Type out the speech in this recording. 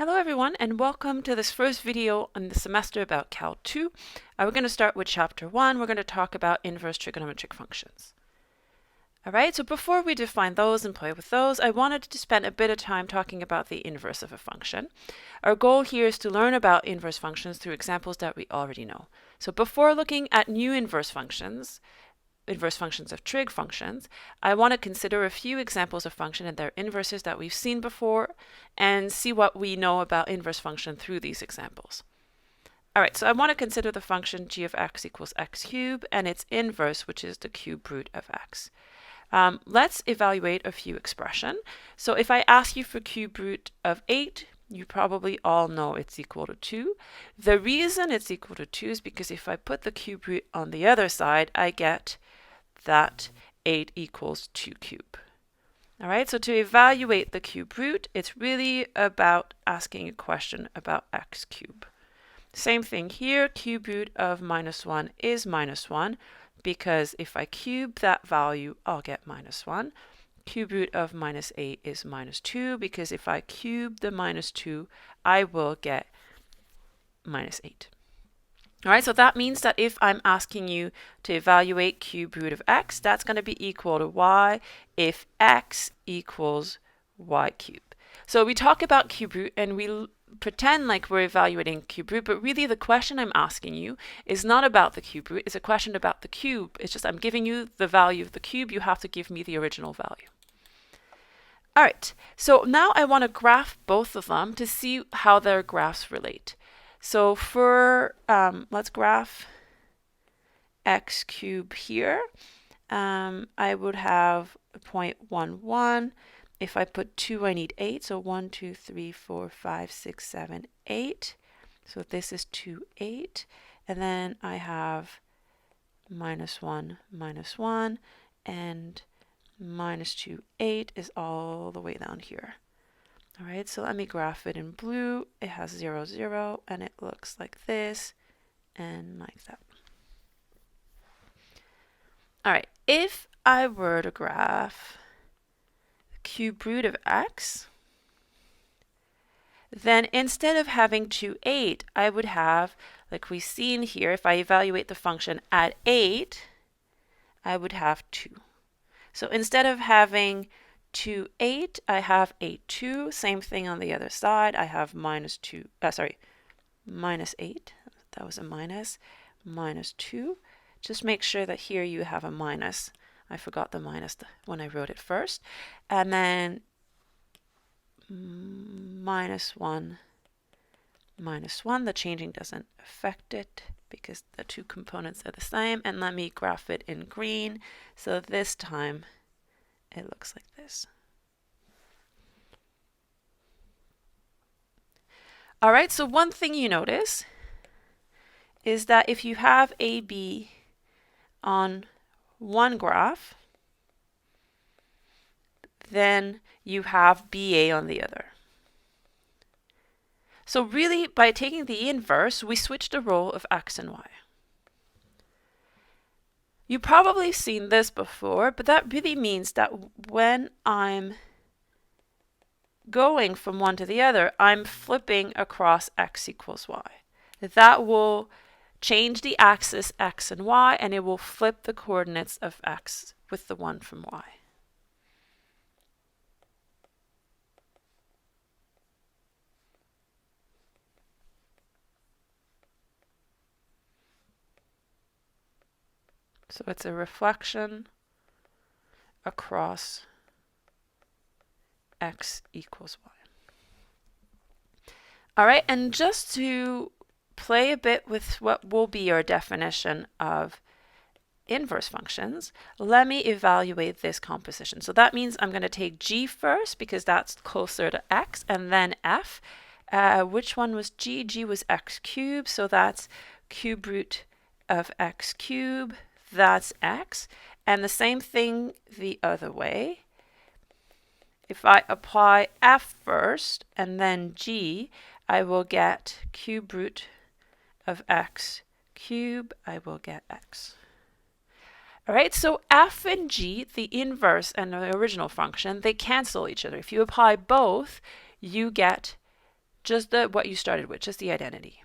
Hello everyone, and welcome to this first video on the semester about Cal 2. We're going to start with Chapter 1. We're going to talk about inverse trigonometric functions. Alright, so before we define those and play with those, I wanted to spend a bit of time talking about the inverse of a function. Our goal here is to learn about inverse functions through examples that we already know. So before looking at new inverse functions of trig functions, I want to consider a few examples of function and their inverses that we've seen before and see what we know about inverse function through these examples. Alright, so I want to consider the function g of x equals x cubed and its inverse, which is the cube root of x. Let's evaluate a few expressions. So if I ask you for cube root of 8, you probably all know it's equal to 2. The reason it's equal to 2 is because if I put the cube root on the other side, I get that 8 equals 2 cubed. Alright, so to evaluate the cube root, it's really about asking a question about x cubed. Same thing here, cube root of -1 is -1, because if I cube that value, I'll get -1. Cube root of -8 is -2, because if I cube the -2, I will get -8. Alright, so that means that if I'm asking you to evaluate cube root of x, that's going to be equal to y if x equals y cubed. So we talk about cube root and we pretend like we're evaluating cube root, but really the question I'm asking you is not about the cube root, it's a question about the cube. It's just I'm giving you the value of the cube, you have to give me the original value. Alright, so now I want to graph both of them to see how their graphs relate. So for, let's graph x cubed here. I would have 0.11. If I put 2, I need 8. So 1, 2, 3, 4, 5, 6, 7, 8. So this is 2, 8. And then I have -1, -1. And -2, 8 is all the way down here. Alright, so let me graph it in blue. It has 0, 0, and it looks like this and like that. Alright, if I were to graph the cube root of x, then instead of having 2, 8, I would have, like we've seen here, if I evaluate the function at 8, I would have 2. So instead of having 2, 8, I have 8, 2. Same thing on the other side. I have -8. That was a minus. -2. Just make sure that here you have a minus. I forgot the minus when I wrote it first. And then -1, -1. The changing doesn't affect it because the two components are the same. And let me graph it in green. So this time it looks like this. Alright, so one thing you notice is that if you have AB on one graph, then you have BA on the other. So really, by taking the inverse, we switch the role of x and y. You've probably seen this before, but that really means that when I'm going from one to the other, I'm flipping across x equals y. That will change the axis x and y, and it will flip the coordinates of x with the one from y. So it's a reflection across x equals y. Alright, and just to play a bit with what will be our definition of inverse functions, let me evaluate this composition. So that means I'm going to take g first because that's closer to x, and then f. Which one was g? G was x cubed, so that's cube root of x cubed. That's x. And the same thing the other way. If I apply f first and then g, I will get cube root of x cubed. I will get x. Alright, so f and g, the inverse and the original function, they cancel each other. If you apply both, you get Just what you started with, just the identity.